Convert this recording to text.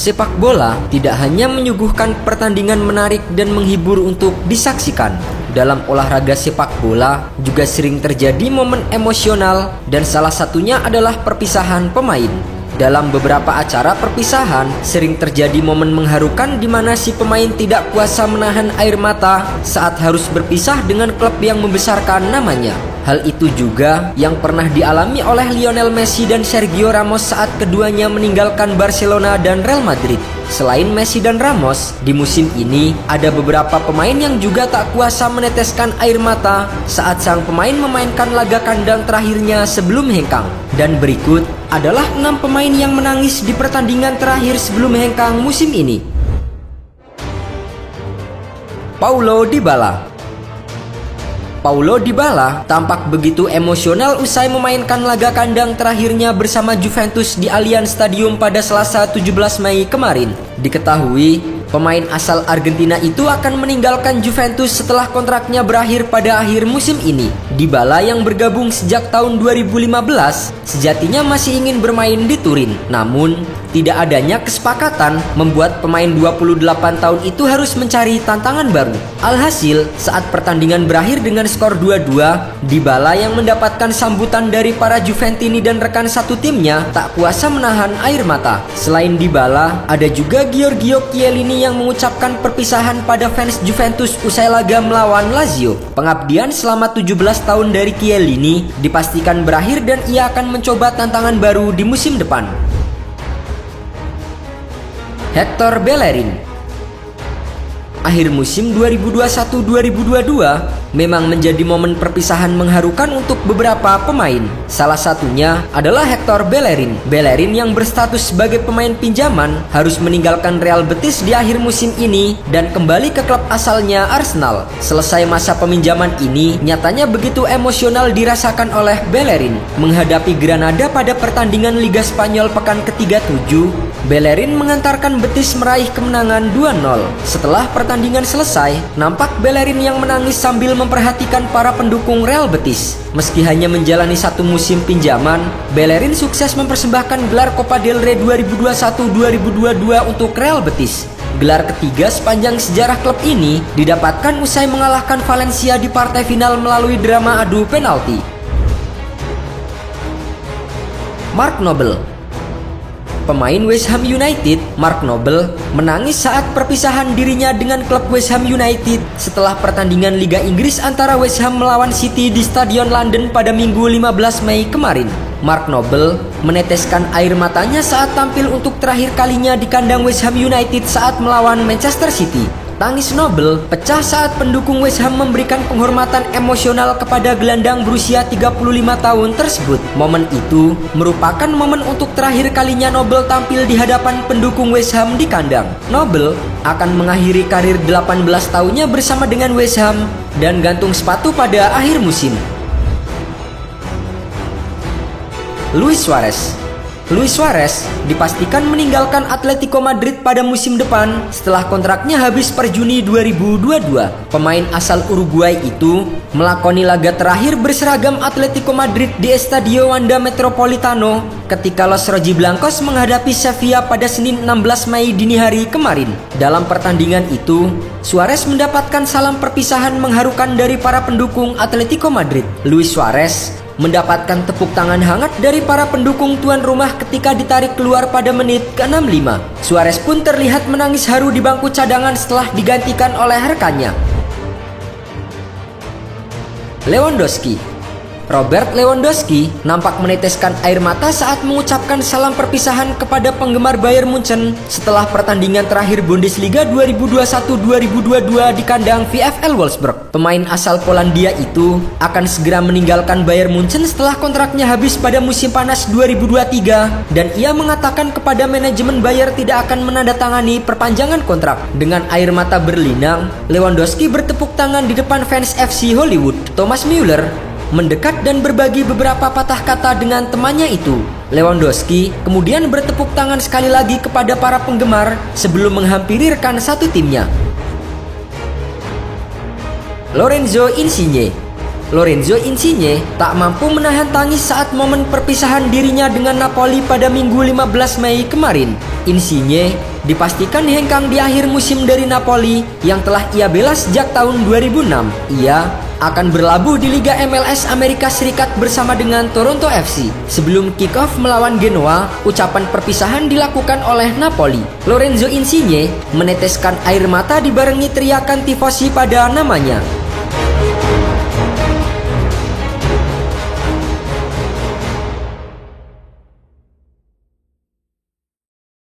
Sepak bola tidak hanya menyuguhkan pertandingan menarik dan menghibur untuk disaksikan. Dalam olahraga sepak bola juga sering terjadi momen emosional dan salah satunya adalah perpisahan pemain. Dalam beberapa acara perpisahan, sering terjadi momen mengharukan di mana si pemain tidak kuasa menahan air mata saat harus berpisah dengan klub yang membesarkan namanya. Hal itu juga yang pernah dialami oleh Lionel Messi dan Sergio Ramos saat keduanya meninggalkan Barcelona dan Real Madrid. Selain Messi dan Ramos, di musim ini ada beberapa pemain yang juga tak kuasa meneteskan air mata saat sang pemain memainkan laga kandang terakhirnya sebelum hengkang. Dan berikut adalah 6 pemain yang menangis di pertandingan terakhir sebelum hengkang musim ini. Paulo Dybala. Paulo Dybala tampak begitu emosional usai memainkan laga kandang terakhirnya bersama Juventus di Allianz Stadium pada Selasa 17 Mei kemarin. Diketahui, pemain asal Argentina itu akan meninggalkan Juventus setelah kontraknya berakhir pada akhir musim ini. Dybala yang bergabung sejak tahun 2015 sejatinya masih ingin bermain di Turin. Namun, tidak adanya kesepakatan membuat pemain 28 tahun itu harus mencari tantangan baru. Alhasil, saat pertandingan berakhir dengan skor 2-2, Dybala yang mendapatkan sambutan dari para Juventini dan rekan satu timnya tak kuasa menahan air mata. Selain Dybala, ada juga Giorgio Chiellini yang mengucapkan perpisahan pada fans Juventus usai laga melawan Lazio. Pengabdian selama 17 tahun dari Chiellini dipastikan berakhir dan ia akan mencoba tantangan baru di musim depan. Hector Bellerin. Akhir musim 2021-2022 memang menjadi momen perpisahan mengharukan untuk beberapa pemain. Salah satunya adalah Hector Bellerin. Bellerin yang berstatus sebagai pemain pinjaman harus meninggalkan Real Betis di akhir musim ini dan kembali ke klub asalnya Arsenal. Selesai masa peminjaman ini, nyatanya begitu emosional dirasakan oleh Bellerin. Menghadapi Granada pada pertandingan Liga Spanyol pekan ke-37, Bellerin mengantarkan Betis meraih kemenangan 2-0. Setelah pertandingan selesai, nampak Bellerin yang menangis sambil memperhatikan para pendukung Real Betis. Meski hanya menjalani satu musim pinjaman, Bellerin sukses mempersembahkan gelar Copa del Rey 2021-2022 untuk Real Betis. Gelar ketiga sepanjang sejarah klub ini didapatkan usai mengalahkan Valencia di partai final melalui drama adu penalti. Mark Noble. Pemain West Ham United, Mark Noble, menangis saat perpisahan dirinya dengan klub West Ham United setelah pertandingan Liga Inggris antara West Ham melawan City di Stadion London pada Minggu 15 Mei kemarin. Mark Noble meneteskan air matanya saat tampil untuk terakhir kalinya di kandang West Ham United saat melawan Manchester City. Tangis Noble pecah saat pendukung West Ham memberikan penghormatan emosional kepada gelandang berusia 35 tahun tersebut. Momen itu merupakan momen untuk terakhir kalinya Noble tampil di hadapan pendukung West Ham di kandang. Noble akan mengakhiri karir 18 tahunnya bersama dengan West Ham dan gantung sepatu pada akhir musim. Luis Suarez. Luis Suarez dipastikan meninggalkan Atletico Madrid pada musim depan setelah kontraknya habis per Juni 2022. Pemain asal Uruguay itu melakoni laga terakhir berseragam Atletico Madrid di Estadio Wanda Metropolitano ketika Los Rojiblancos menghadapi Sevilla pada Senin 16 Mei dini hari kemarin. Dalam pertandingan itu, Suarez mendapatkan salam perpisahan mengharukan dari para pendukung Atletico Madrid. Luis Suarez mendapatkan tepuk tangan hangat dari para pendukung tuan rumah ketika ditarik keluar pada menit ke-65. Suarez pun terlihat menangis haru di bangku cadangan setelah digantikan oleh rekannya. Lewandowski. Robert Lewandowski nampak meneteskan air mata saat mengucapkan salam perpisahan kepada penggemar Bayern Munchen setelah pertandingan terakhir Bundesliga 2021-2022 di kandang VfL Wolfsburg. Pemain asal Polandia itu akan segera meninggalkan Bayern Munchen setelah kontraknya habis pada musim panas 2023 dan ia mengatakan kepada manajemen Bayern tidak akan menandatangani perpanjangan kontrak. Dengan air mata berlinang, Lewandowski bertepuk tangan di depan fans FC Hollywood. Thomas Müller mendekat dan berbagi beberapa patah kata dengan temannya itu. Lewandowski kemudian bertepuk tangan sekali lagi kepada para penggemar sebelum menghampiri rekan satu timnya. Lorenzo Insigne. Lorenzo Insigne tak mampu menahan tangis saat momen perpisahan dirinya dengan Napoli pada Minggu 15 Mei kemarin. Insigne dipastikan hengkang di akhir musim dari Napoli yang telah ia bela sejak tahun 2006. Ia akan berlabuh di Liga MLS Amerika Serikat bersama dengan Toronto FC. Sebelum kick-off melawan Genoa, ucapan perpisahan dilakukan oleh Napoli. Lorenzo Insigne meneteskan air mata dibarengi teriakan tifosi pada namanya.